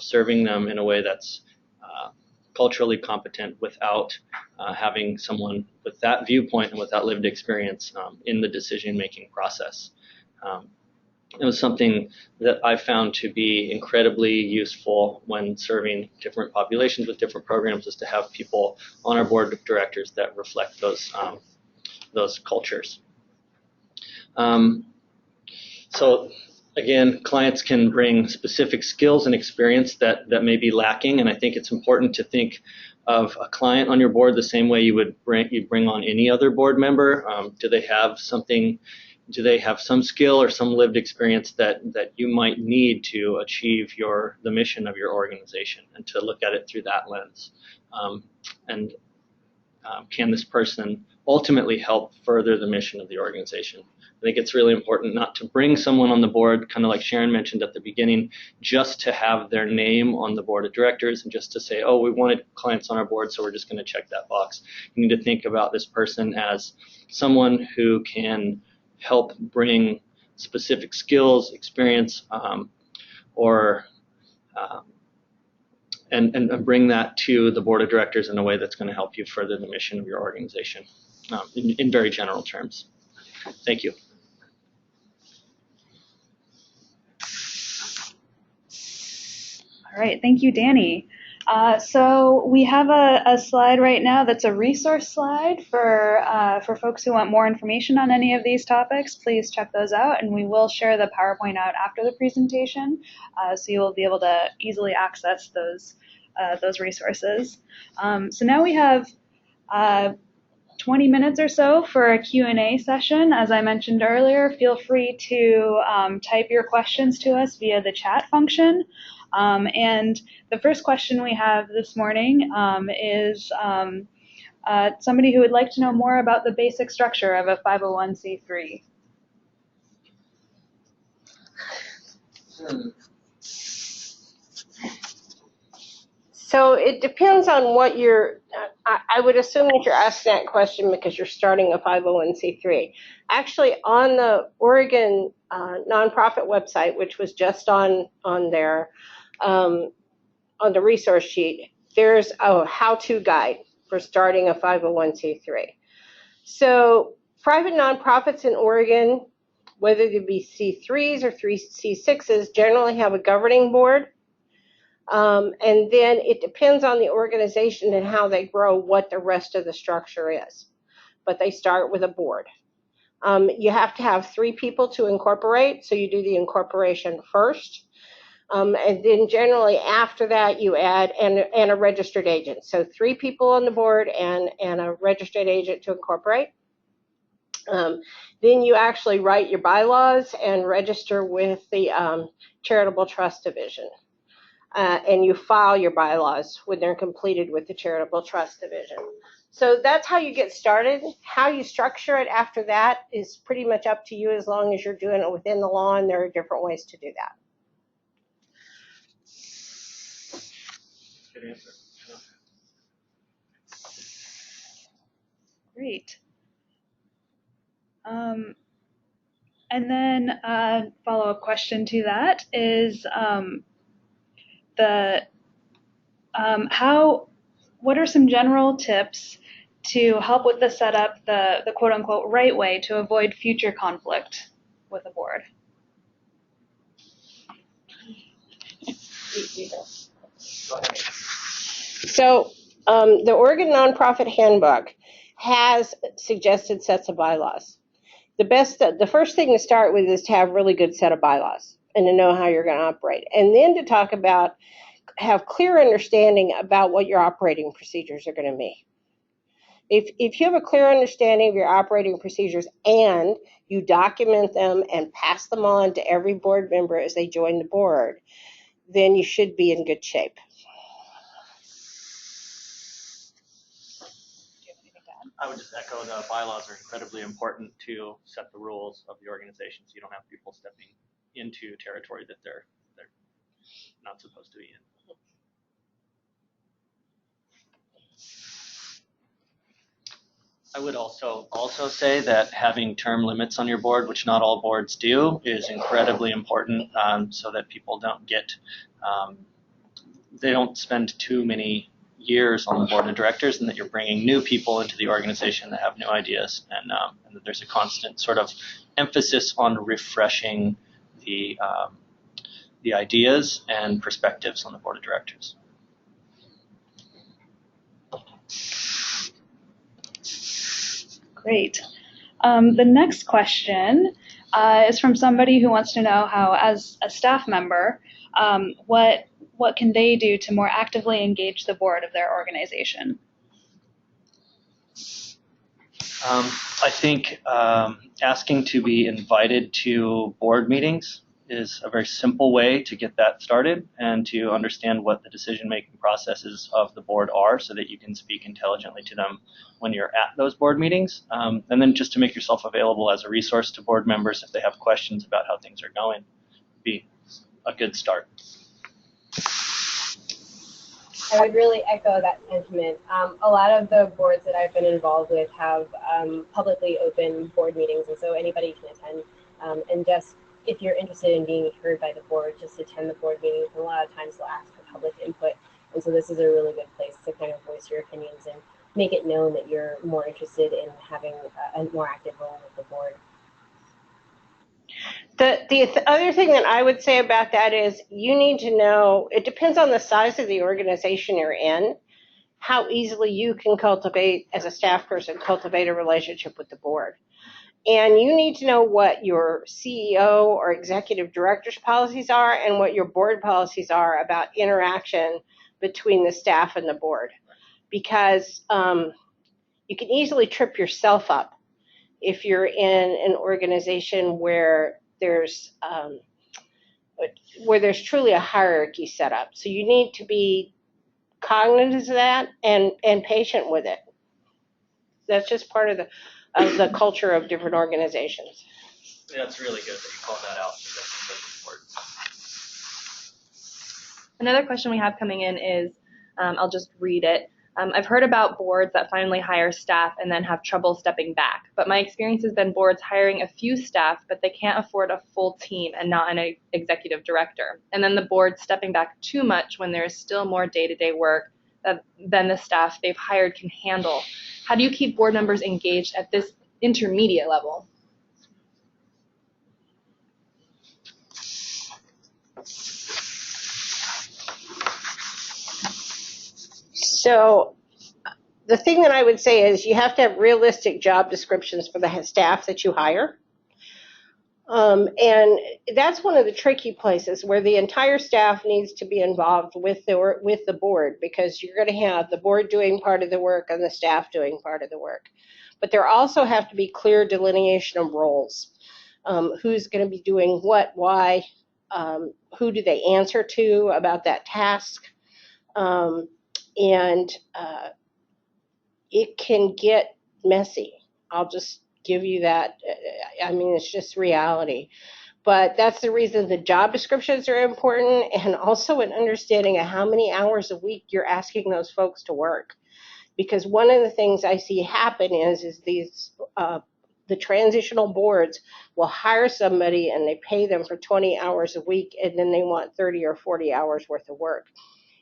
serving them in a way that's culturally competent without having someone with that viewpoint and with that lived experience in the decision-making process? It was something that I found to be incredibly useful when serving different populations with different programs, is to have people on our board of directors that reflect those cultures. So again, clients can bring specific skills and experience that may be lacking, and I think it's important to think of a client on your board the same way you bring on any other board member. Do they have something? Do they have some skill or some lived experience that you might need to achieve the mission of your organization, and to look at it through that lens? Can this person ultimately help further the mission of the organization? I think it's really important not to bring someone on the board, kind of like Sharon mentioned at the beginning, just to have their name on the board of directors and just to say, oh, we wanted clients on our board, so we're just going to check that box. You need to think about this person as someone who can help bring specific skills, experience, and bring that to the board of directors in a way that's going to help you further the mission of your organization, in very general terms. Thank you. All right, thank you, Danny. So we have a slide right now that's a resource slide for folks who want more information on any of these topics. Please check those out, and we will share the PowerPoint out after the presentation, so you will be able to easily access those resources. So now we have 20 minutes or so for a Q&A session. As I mentioned earlier, feel free to type your questions to us via the chat function. And the first question we have this morning is somebody who would like to know more about the basic structure of a 501c3. So it depends on what I would assume that you're asking that question because you're starting a 501c3. Actually, on the Oregon nonprofit website, which was just on there, on the resource sheet, there's a how-to guide for starting a 501c3. So private nonprofits in Oregon, whether they be C3s or C6s, generally have a governing board. And then it depends on the organization and how they grow what the rest of the structure is. But they start with a board. You have to have 3 people to incorporate, so you do the incorporation first. And then generally after that you add and a registered agent. So 3 people on the board and a registered agent to incorporate. Then you actually write your bylaws and register with the charitable trust division. And you file your bylaws when they're completed with the charitable trust division. So that's how you get started. How you structure it after that is pretty much up to you, as long as you're doing it within the law, and there are different ways to do that. Good answer. Great. And then a follow-up question to that is what are some general tips to help with the setup the quote-unquote right way to avoid future conflict with the board? So the Oregon Nonprofit Handbook has suggested sets of bylaws. The first thing to start with is to have a really good set of bylaws and to know how you're going to operate. And then to talk about, have clear understanding about what your operating procedures are going to be. If you have a clear understanding of your operating procedures and you document them and pass them on to every board member as they join the board, then you should be in good shape. I would just echo the bylaws are incredibly important to set the rules of the organization, so you don't have people stepping into territory that they're not supposed to be in. I would also say that having term limits on your board, which not all boards do, is incredibly important, so that people don't get they don't spend too many years on the board of directors, and that you're bringing new people into the organization that have new ideas, and that there's a constant sort of emphasis on refreshing the ideas and perspectives on the board of directors. Great. The next question is from somebody who wants to know how, as a staff member, what can they do to more actively engage the board of their organization? I think asking to be invited to board meetings is a very simple way to get that started and to understand what the decision-making processes of the board are, so that you can speak intelligently to them when you're at those board meetings. And then just to make yourself available as a resource to board members if they have questions about how things are going, be a good start. I would really echo that sentiment. A lot of the boards that I've been involved with have publicly open board meetings, and so anybody can attend. And just if you're interested in being heard by the board, just attend the board meetings. And a lot of times they'll ask for public input, and so this is a really good place to kind of voice your opinions and make it known that you're more interested in having a more active role with the board. The other thing that I would say about that is you need to know, it depends on the size of the organization you're in, how easily you can cultivate, as a staff person, cultivate a relationship with the board. And you need to know what your CEO or executive director's policies are and what your board policies are about interaction between the staff and the board. Because you can easily trip yourself up if you're in an organization where there's truly a hierarchy set up. So you need to be cognizant of that and patient with it. That's just part of the culture of different organizations. Yeah, it's really good that you called that out. That's important. Another question we have coming in is, I'll just read it. I've heard about boards that finally hire staff and then have trouble stepping back. But my experience has been boards hiring a few staff, but they can't afford a full team and not an executive director. And then the board stepping back too much when there's still more day-to-day work than the staff they've hired can handle. How do you keep board members engaged at this intermediate level? So the thing that I would say is you have to have realistic job descriptions for the staff that you hire. And that's one of the tricky places where the entire staff needs to be involved with the board, because you're going to have the board doing part of the work and the staff doing part of the work. But there also have to be clear delineation of roles. Who's going to be doing what, why, who do they answer to about that task? And it can get messy. I'll just give you that. I mean, it's just reality. But that's the reason the job descriptions are important, and also an understanding of how many hours a week you're asking those folks to work. Because one of the things I see happen is these the transitional boards will hire somebody and they pay them for 20 hours a week, and then they want 30 or 40 hours worth of work.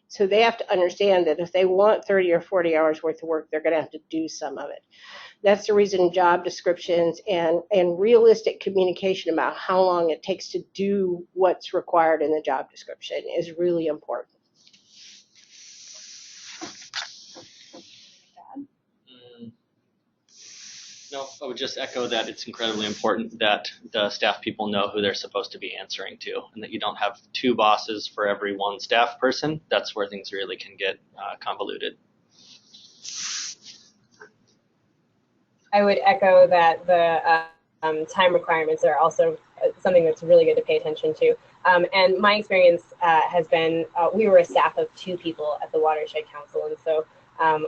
So they have to understand that if they want 30 or 40 hours worth of work, they're going to have to do some of it. That's the reason job descriptions and realistic communication about how long it takes to do what's required in the job description is really important. No, I would just echo that it's incredibly important that the staff people know who they're supposed to be answering to, and that you don't have two bosses for every one staff person. That's where things really can get convoluted. I would echo that the time requirements are also something that's really good to pay attention to. And my experience has been, we were a staff of 2 people at the Watershed Council, and so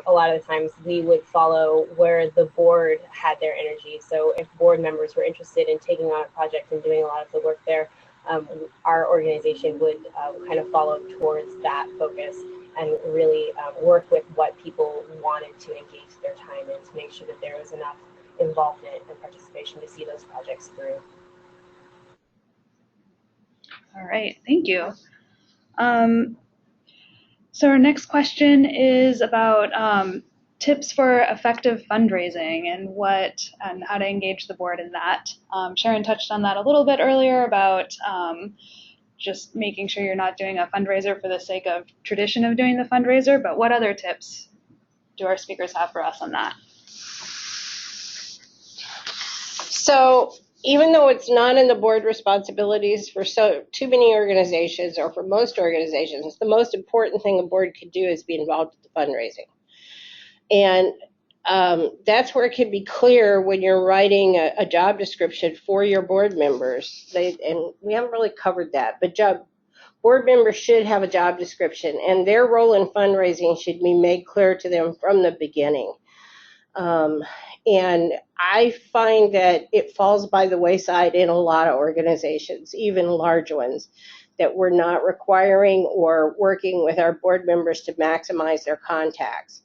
a lot of the times we would follow where the board had their energy. So if board members were interested in taking on a project and doing a lot of the work there, our organization would kind of follow towards that focus and really work with what people wanted to engage their time in to make sure that there was enough involvement and participation to see those projects through. All right, thank you. So our next question is about tips for effective fundraising and how to engage the board in that. Sharon touched on that a little bit earlier about just making sure you're not doing a fundraiser for the sake of tradition of doing the fundraiser, but what other tips do our speakers have for us on that? So even though it's not in the board responsibilities for too many organizations, or for most organizations, the most important thing a board could do is be involved with the fundraising. And that's where it can be clear when you're writing a job description for your board members. And we haven't really covered that, but board members should have a job description, and their role in fundraising should be made clear to them from the beginning. And I find that it falls by the wayside in a lot of organizations, even large ones, that we're not requiring or working with our board members to maximize their contacts.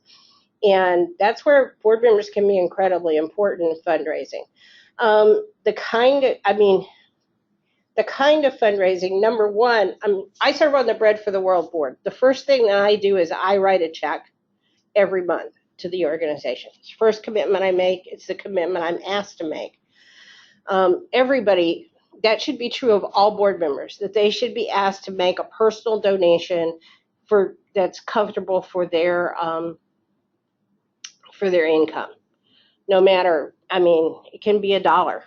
And that's where board members can be incredibly important in fundraising. The kind of fundraising, number one, I serve on the Bread for the World board. The first thing that I do is I write a check every month to the organization. It's the first commitment I make. It's the commitment I'm asked to make. Everybody, that should be true of all board members, that they should be asked to make a personal donation that's comfortable for their income. No matter, it can be $1,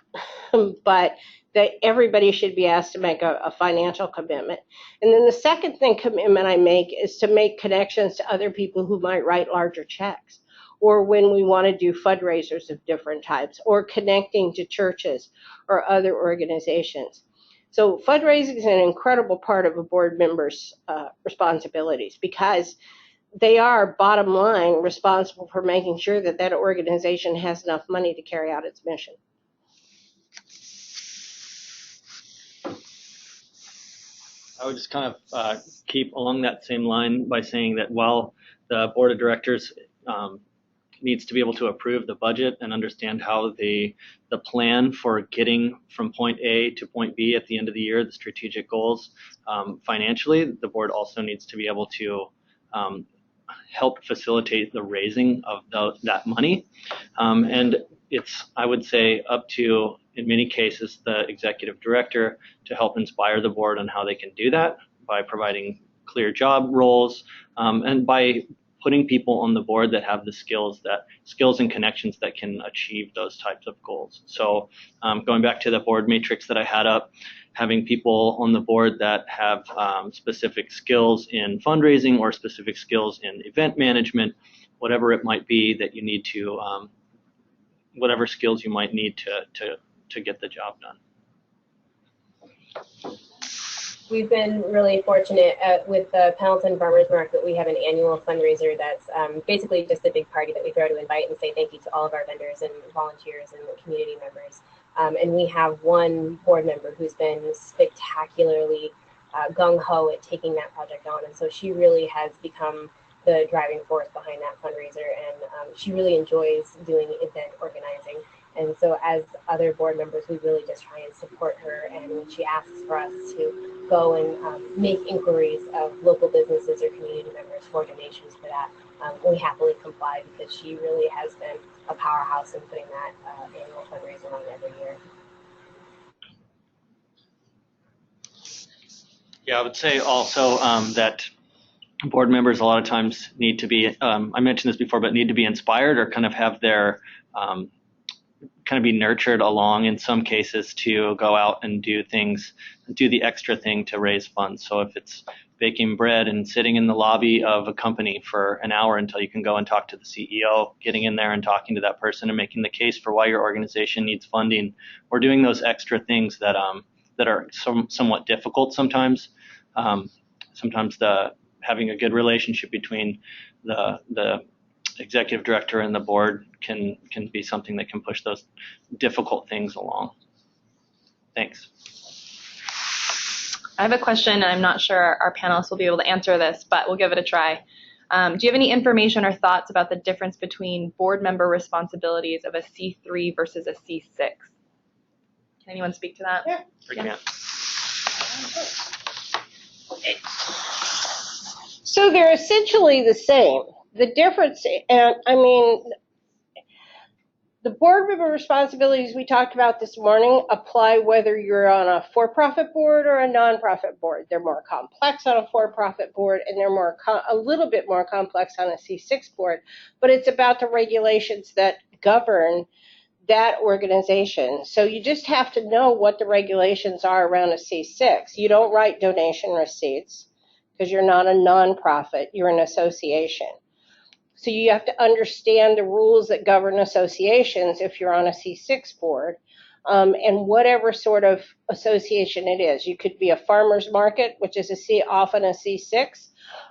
but that everybody should be asked to make a financial commitment. And then the second commitment I make is to make connections to other people who might write larger checks, or when we want to do fundraisers of different types, or connecting to churches or other organizations. So fundraising is an incredible part of a board member's responsibilities, because they are, bottom line, responsible for making sure that that organization has enough money to carry out its mission. I would just kind of keep along that same line by saying that while the board of directors needs to be able to approve the budget and understand how the plan for getting from point A to point B at the end of the year, the strategic goals financially, the board also needs to be able to help facilitate the raising of that money. And it's, I would say, up to, in many cases, the executive director to help inspire the board on how they can do that by providing clear job roles and by putting people on the board that have the skills and connections that can achieve those types of goals. So going back to the board matrix that I had up, having people on the board that have specific skills in fundraising or specific skills in event management, whatever it might be that you need to, whatever skills you might need to get the job done. We've been really fortunate with the Pendleton Farmers Market. We have an annual fundraiser that's basically just a big party that we throw to invite and say thank you to all of our vendors and volunteers and community members. And we have one board member who's been spectacularly gung-ho at taking that project on. And so she really has become the driving force behind that fundraiser. And she really enjoys doing event organizing. And so as other board members, we really just try and support her. And when she asks for us to go and make inquiries of local businesses or community members for donations for that, we happily comply, because she really has been a powerhouse in putting that annual fundraiser on every year. Yeah, I would say also that board members a lot of times need to be, I mentioned this before, but need to be inspired or kind of have their kind of be nurtured along in some cases to go out and do things, do the extra thing to raise funds. So if it's baking bread and sitting in the lobby of a company for an hour until you can go and talk to the CEO, getting in there and talking to that person and making the case for why your organization needs funding, or doing those extra things that are somewhat difficult sometimes. Sometimes having a good relationship between the executive director and the board can be something that can push those difficult things along. Thanks. I have a question, and I'm not sure our panelists will be able to answer this, but we'll give it a try. Do you have any information or thoughts about the difference between board member responsibilities of a C3 versus a C6? Can anyone speak to that? Yeah. Yeah. So they're essentially the same. The difference, and I mean, the board member responsibilities we talked about this morning apply whether you're on a for-profit board or a nonprofit board. They're more complex on a for-profit board, and they're a little bit more complex on a C6 board. But it's about the regulations that govern that organization. So you just have to know what the regulations are around a C6. You don't write donation receipts because you're not a nonprofit, you're an association. So you have to understand the rules that govern associations if you're on a C6 board, and whatever sort of association it is. You could be a farmer's market, which is often a C6,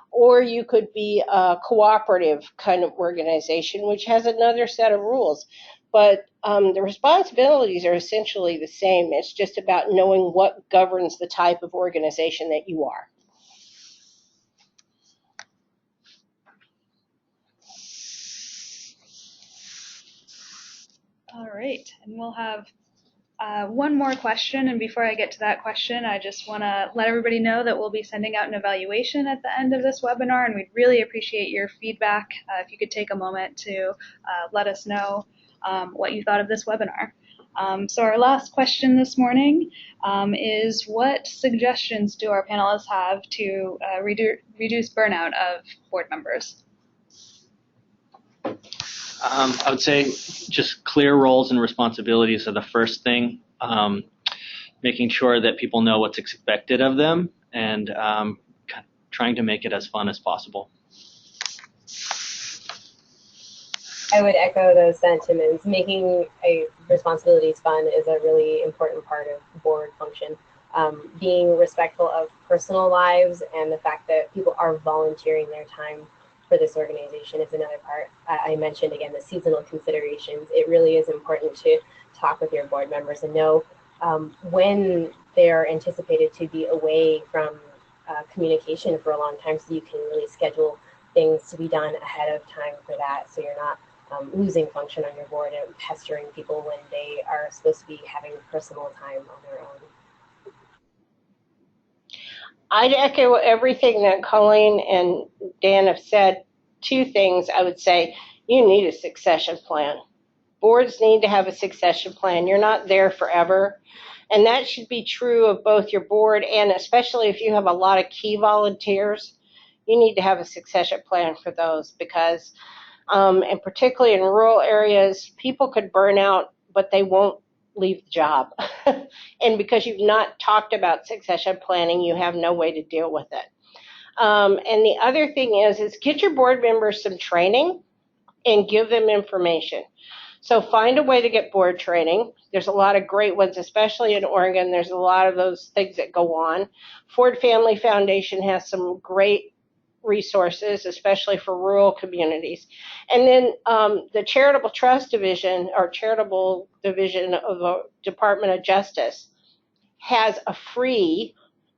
or you could be a cooperative kind of organization, which has another set of rules. But the responsibilities are essentially the same. It's just about knowing what governs the type of organization that you are. All right, and we'll have one more question, and before I get to that question, I just want to let everybody know that we'll be sending out an evaluation at the end of this webinar, and we'd really appreciate your feedback. If you could take a moment to let us know what you thought of this webinar. So our last question this morning is, what suggestions do our panelists have to reduce burnout of board members? I would say just clear roles and responsibilities are the first thing. Making sure that people know what's expected of them, and trying to make it as fun as possible. I would echo those sentiments. Making responsibilities fun is a really important part of board function. Being respectful of personal lives and the fact that people are volunteering their time for this organization is another part. I mentioned again the seasonal considerations. It really is important to talk with your board members and know when they're anticipated to be away from communication for a long time, so you can really schedule things to be done ahead of time for that, so you're not losing function on your board and pestering people when they are supposed to be having personal time on their own. I'd echo everything that Colleen and Dan have said. Two things I would say: you need a succession plan. Boards need to have a succession plan. You're not there forever. And that should be true of both your board and especially if you have a lot of key volunteers, you need to have a succession plan for those because, and particularly in rural areas, people could burn out, but they won't leave the job. And because you've not talked about succession planning, you have no way to deal with it. And the other thing is get your board members some training and give them information. So find a way to get board training. There's a lot of great ones, especially in Oregon. There's a lot of those things that go on. Ford Family Foundation has some great resources, especially for rural communities. And then the Charitable Trust Division, or Charitable Division of the Department of Justice, has a free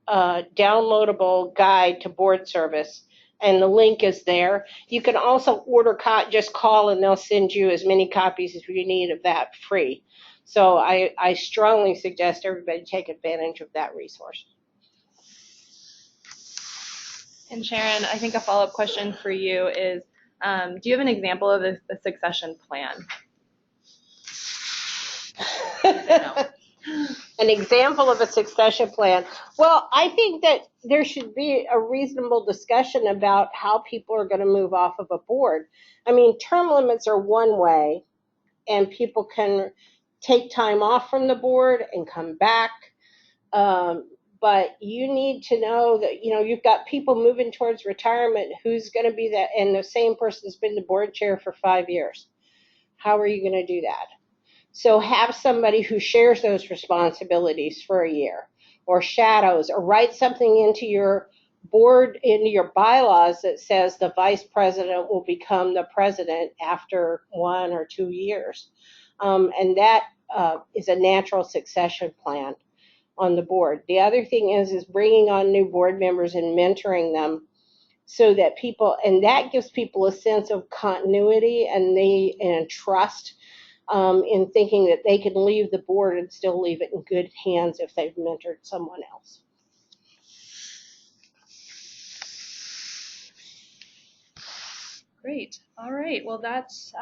downloadable guide to board service, and the link is there. You can also order, just call and they'll send you as many copies as you need of that free. So I strongly suggest everybody take advantage of that resource. And Sharon, I think a follow-up question for you is, do you have an example of a succession plan? An example of a succession plan. Well, I think that there should be a reasonable discussion about how people are going to move off of a board. I mean, term limits are one way, and people can take time off from the board and come back. But you need to know that, you've got people moving towards retirement. Who's going to be that? And the same person's been the board chair for 5 years. How are you going to do that? So have somebody who shares those responsibilities for a year, or shadows, or write something into your board, into your bylaws that says the vice president will become the president after 1 or 2 years. And that is a natural succession plan. on the board. The other thing is bringing on new board members and mentoring them so that people, and that gives people a sense of continuity and trust in thinking that they can leave the board and still leave it in good hands if they've mentored someone else. Great. All right. Well, that's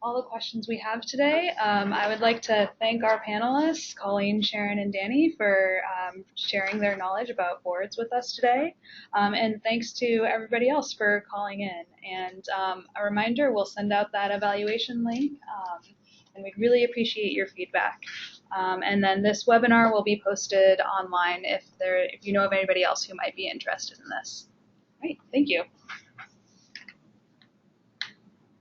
all the questions we have today. I would like to thank our panelists, Colleen, Sharon, and Danny, for sharing their knowledge about boards with us today. And thanks to everybody else for calling in. And a reminder, we'll send out that evaluation link, and we'd really appreciate your feedback. And then this webinar will be posted online if you know of anybody else who might be interested in this. All right. Thank you.